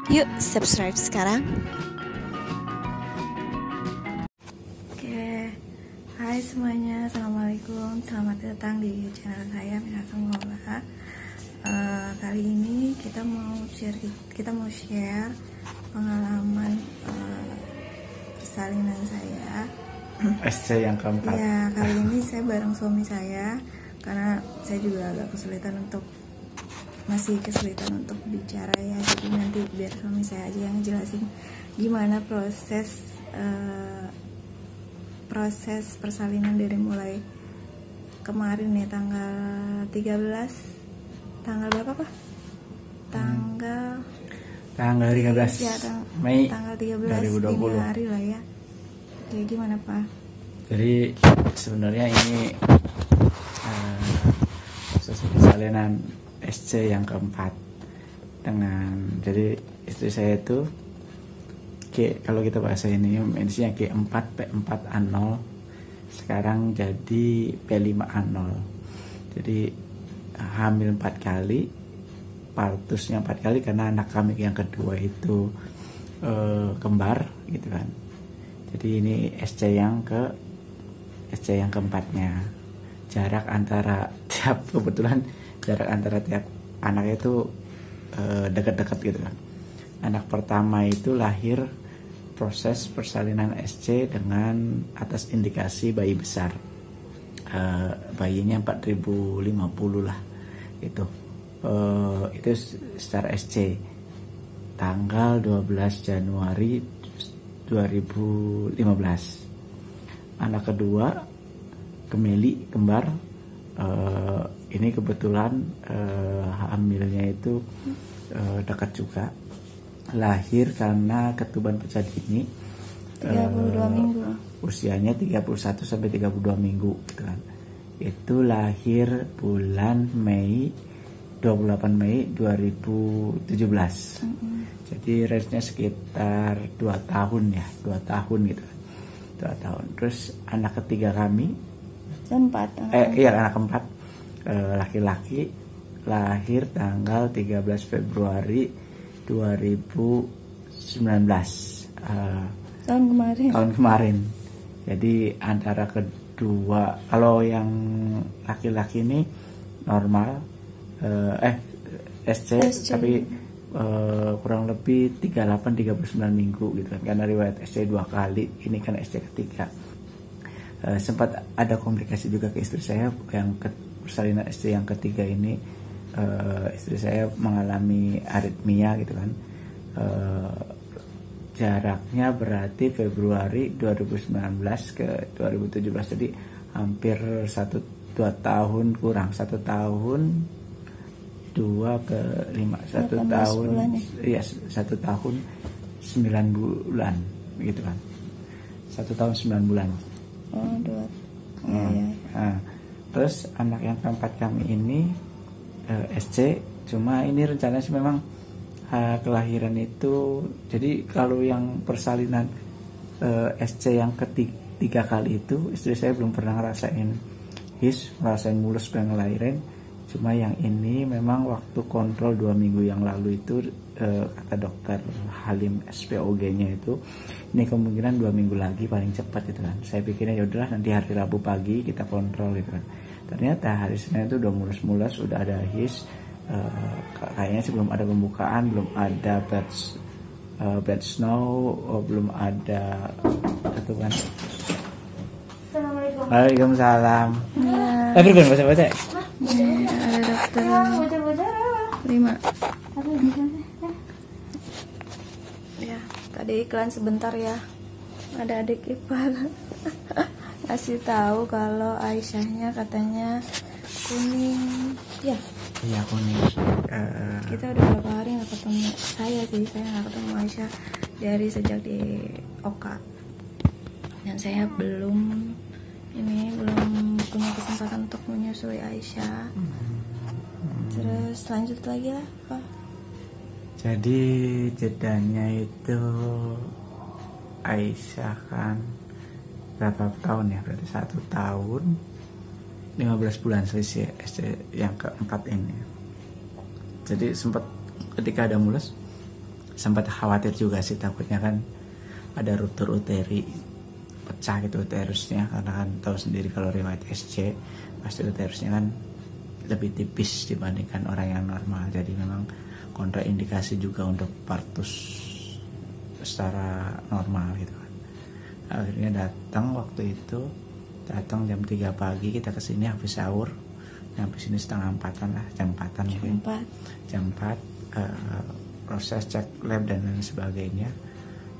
Yuk subscribe sekarang. Oke, hai semuanya, assalamualaikum, selamat datang di channel saya Minasan Ngolah. Kali ini kita mau share pengalaman persalinan saya. SC yang keempat. Ya, kali ini saya bareng suami saya karena saya juga agak masih kesulitan untuk bicara ya, jadi nanti biar suami saya aja yang jelasin gimana proses persalinan dari mulai kemarin ya, tanggal 13, tanggal berapa Pak? Tanggal 13 ya, Mei tanggal 13 2020. dini hari lah ya. Oke, gimana Pak? Jadi sebenarnya ini proses persalinan SC yang keempat jadi istri saya itu kalau kita bahasa ini medisnya G4 P4A0, sekarang jadi P5A0. Jadi hamil 4 kali, partusnya 4 kali karena anak kami yang kedua itu kembar gitu kan. Jadi ini SC yang keempatnya. Jarak antara tiap anaknya itu dekat-dekat gitu kan. Anak pertama itu lahir proses persalinan SC dengan atas indikasi bayi besar. Bayinya 4050 lah itu. Itu secara SC tanggal 12 Januari 2015. Anak kedua Gemeli kembar, ini kebetulan hamilnya itu dekat juga, lahir karena ketuban pecah dini 32 minggu. usianya 31 sampai 32 minggu gitu kan. Itu lahir bulan Mei, 28 Mei 2017. Jadi range-nya sekitar 2 tahun ya, 2 tahun gitu kan. 2 tahun. Terus anak ketiga kami anak keempat, laki-laki, lahir tanggal 13 Februari 2019, tahun kemarin. Jadi antara kedua, kalau yang laki-laki ini normal, SC. Tapi kurang lebih 38-39 minggu gitu kan, karena riwayat SC 2 kali, ini kan SC ketiga. Sempat ada komplikasi juga ke istri saya yang persalinan SC yang ketiga ini. Istri saya mengalami aritmia gitu kan. Jaraknya berarti Februari 2019 ke 2017, jadi hampir 1 tahun kurang, 1 tahun 2 ke 5, 1 tahun ya, 1 tahun 9 bulan gitu kan, 1 tahun 9 bulan. Terus anak yang keempat kami ini SC, cuma ini rencananya sih memang kelahiran itu, jadi kalau yang persalinan SC yang ketiga kali itu istri saya belum pernah ngerasain ngerasain mulus pengen ngelahirin. Cuma yang ini memang waktu kontrol 2 minggu yang lalu itu, kata dokter Halim SPOG-nya itu, ini kemungkinan 2 minggu lagi paling cepat itu kan. Saya pikirnya yaudahlah nanti hari Rabu pagi kita kontrol gitu kan. Ternyata hari Senin itu udah mulus-mulus, udah ada kayaknya sih belum ada pembukaan, belum ada bed snow, belum ada itu kan. Assalamualaikum. Waalaikumsalam. Ada Baca. dokter 5. Ya, tadi iklan sebentar ya. Ada adik ipar kasih tahu kalau Aisyahnya katanya kuning. Ya. Iya, kuning. Kita udah berapa hari nggak ketemu. Saya nggak ketemu Aisyah dari sejak di Oka. Dan saya belum punya kesempatan untuk menyusui Aisyah. Terus lanjut lagi lah Pak. Jadi jedanya itu Aisyah kan berapa tahun ya, berarti 1 tahun 15 bulan selisih SC yang keempat ini. Jadi sempat ketika ada mulus sempat khawatir juga sih, takutnya kan ada ruptur uteri, pecah gitu uterusnya, karena kan tahu sendiri kalau riwayat SC pasti uterusnya kan lebih tipis dibandingkan orang yang normal. Jadi memang kontraindikasi juga untuk partus secara normal gitu kan. Akhirnya datang waktu itu, datang jam 3 pagi, kita kesini habis sahur, nyampe sini setengah 4-an lah, jam 4-an mungkin. Jam 4 proses cek lab dan lain sebagainya.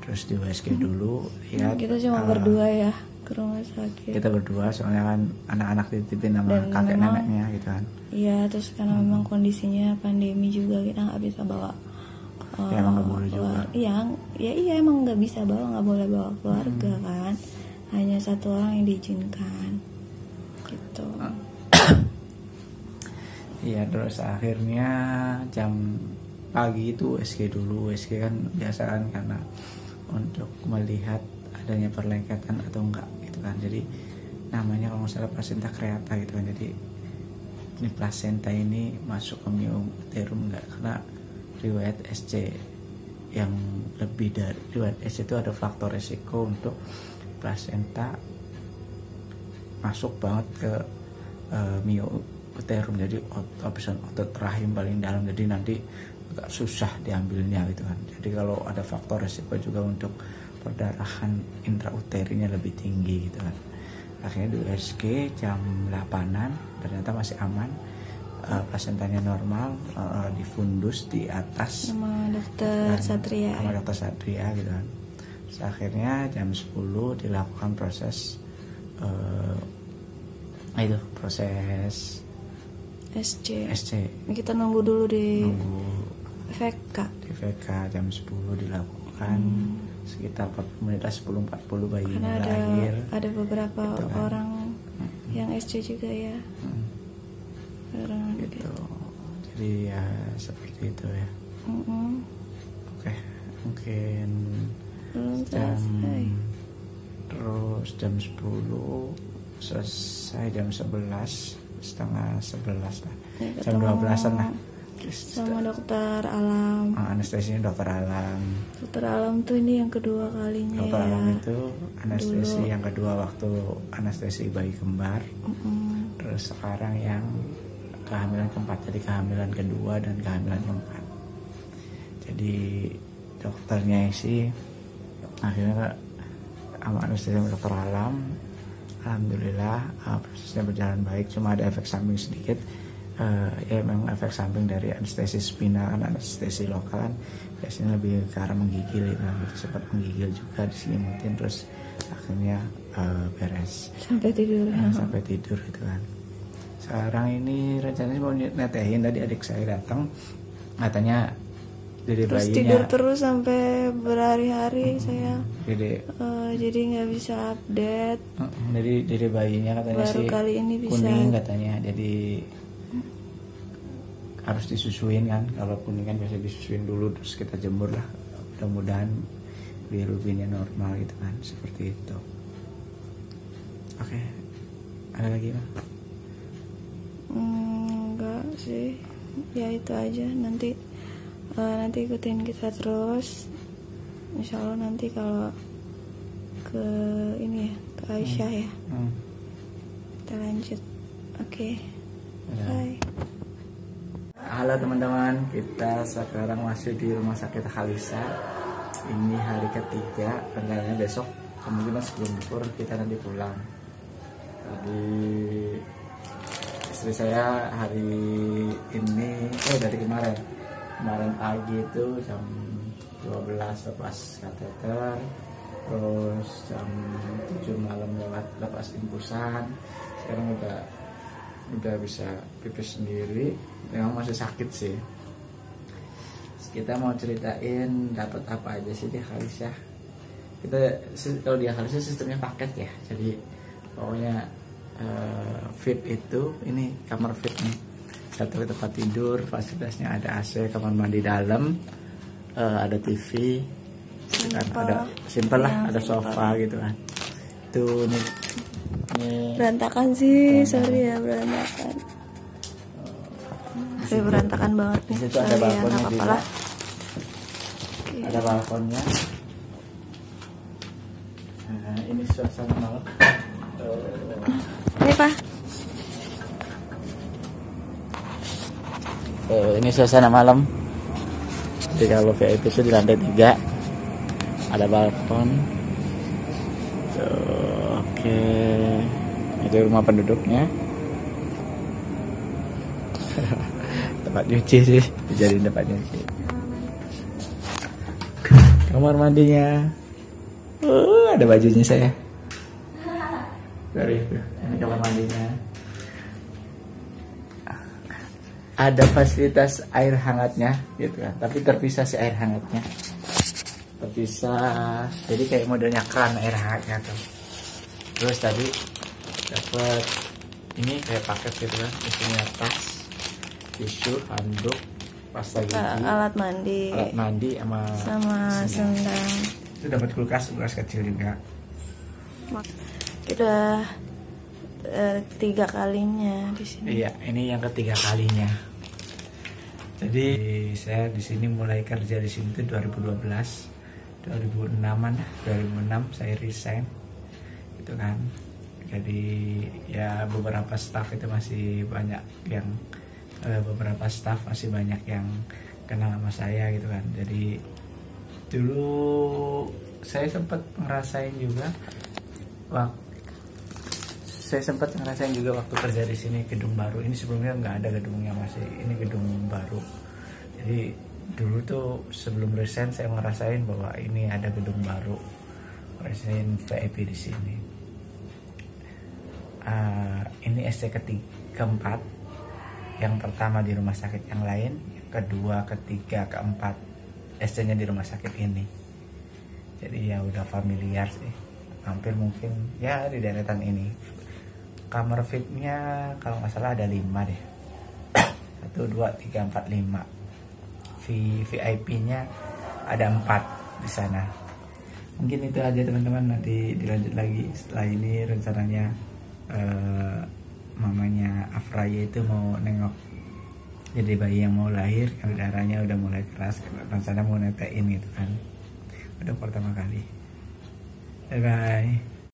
Terus di USG dulu lihat. Kita cuma berdua ya ke rumah sakit. Kita berdua soalnya kan anak-anak dititipin sama dan kakek memang, neneknya gitu kan. Iya, terus karena memang kondisinya pandemi juga, kita nggak bisa bawa. Ya emang nggak boleh juga. Iya emang nggak bisa bawa, nggak boleh bawa keluarga kan. Hanya satu orang yang diizinkan. Gitu. Iya, terus akhirnya jam pagi itu USG dulu. USG kan biasa kan karena untuk melihat adanya perlengketan atau enggak gitu kan. Jadi namanya kalau nggak salah placenta creata gitu kan. Jadi ini placenta ini masuk ke myometerium enggak, karena riwayat SC yang lebih dari riwayat SC itu ada faktor resiko untuk placenta masuk banget ke myometerium. Jadi otot rahim paling dalam, jadi nanti agak susah diambilnya gitu kan. Jadi kalau ada faktor resiko juga untuk perdarahan intrauterinya lebih tinggi gitu kan. Akhirnya di USG jam 8-an ternyata masih aman, placentanya normal, difundus di atas sama dokter Satria. Sama dokter Satria gitu kan. Terus akhirnya jam 10 dilakukan proses proses SC. Kita nunggu dulu di VK. Di VK jam 10 dilakukan sekitar 40 menit, 10.40 bayi lahir. Ada beberapa gitu kan. orang yang SC juga ya. Gitu. Jadi ya seperti itu ya. Oke, mungkin terus jam 10 selesai, jam 11 setengah 11 lah, jam 12-an lah sama dokter Alam. Anestesinya dokter Alam. Dokter Alam tuh ini yang kedua kalinya. Dokter ya. Alam itu anestesi dulu yang kedua waktu anestesi bayi kembar. Terus sekarang yang kehamilan keempat, jadi kehamilan kedua dan kehamilan keempat. Jadi dokternya sih akhirnya sama anestesi dokter Alam, alhamdulillah prosesnya berjalan baik. Cuma ada efek samping sedikit, ya memang efek samping dari anestesi spinal kan, anestesi lokal kan biasanya lebih ke arah menggigil gitu, sempat menggigil juga diselimutin, terus akhirnya beres sampai tidur. Sampai tidur gitu kan. Sekarang ini rencananya mau netehin, tadi adik saya datang katanya jadi terus bayinya tidur terus sampai berhari-hari saya jadi nggak bisa update. Jadi bayinya katanya baru sih kali ini bisa kuning katanya, jadi harus disusuin kan. Kalau kuning kan biasa disusuin dulu terus kita jemur lah, mudah-mudahan bilirubinnya normal gitu kan, seperti itu. Oke, ada lagi kan? Enggak sih, ya itu aja. Nanti ikutin kita terus, insya Allah nanti kalau ke ini ya, ke Aisyah ya, kita lanjut. Oke. Bye. Halo teman-teman, kita sekarang masih di rumah sakit Khalisa. Ini hari ketiga, rencananya besok kemungkinan sebelum duhur kita nanti pulang. Tadi istri saya hari ini, dari kemarin pagi itu jam 12 lepas kateter, terus jam 7 malam lepas infusan. Sekarang udah bisa pipis sendiri, memang masih sakit sih. Kita mau ceritain dapat apa aja sih di Khalisa. Kita kalau di Khalisa sistemnya paket ya, jadi pokoknya fit itu ini kamar fit nih, satu tempat tidur, fasilitasnya ada AC, kamar mandi dalam, ada TV, ada simpel lah, ada sofa gitu kan. Itu nih berantakan sih, sorry ya berantakan. Berantakan banget nih. Di situ ada balkonnya juga. Ada balkonnya. Nah, ini suasana malam. Ini Pak. Ini suasana malam. Jadi kalau VIP itu di lantai 3 ada balkon. Oke, itu rumah penduduknya. Tempat nyuci sih, dijadiin tempat nyuci. Kamar mandinya. Ada bajunya saya. Dari ini kamar mandinya. Ada fasilitas air hangatnya gitu kan, tapi terpisah sih air hangatnya. Terpisah. Jadi kayak modelnya keran air hangatnya tuh. Terus tadi dapat ini kayak paket gitu kan, isinya tas, tisu, handuk, pasta gigi, Alat mandi sama sendang. Itu dapat kulkas kecil juga. Udah 3 kalinya di sini. Iya, ini yang ketiga kalinya. Jadi saya di sini mulai kerja di sini tuh 2012, 2006-an, 2006 saya resign, gitu kan. Jadi ya beberapa staff itu masih banyak yang beberapa staff masih banyak yang kenal sama saya gitu kan. Jadi dulu saya sempat ngerasain juga waktu kerja di sini gedung baru. Ini sebelumnya nggak ada gedungnya, masih ini gedung baru. Jadi dulu tuh sebelum resign saya ngerasain bahwa ini ada gedung baru, resign VIP di sini. Ini SC keempat. Yang pertama di rumah sakit yang lain, yang kedua, ketiga, keempat SC-nya di rumah sakit ini. Jadi ya udah familiar sih, hampir mungkin ya di deretan ini. Kamar VIP-nya kalau nggak salah ada 5 deh. 1, 2, 3, 4, 5. VIP-nya ada 4 di sana. Mungkin itu aja teman-teman, nanti dilanjut lagi. Setelah ini rencananya mamanya Afraya itu mau nengok jadi bayi yang mau lahir, karena darahnya udah mulai keras, rencana mau netein gitu kan. Udah pertama kali. Bye bye.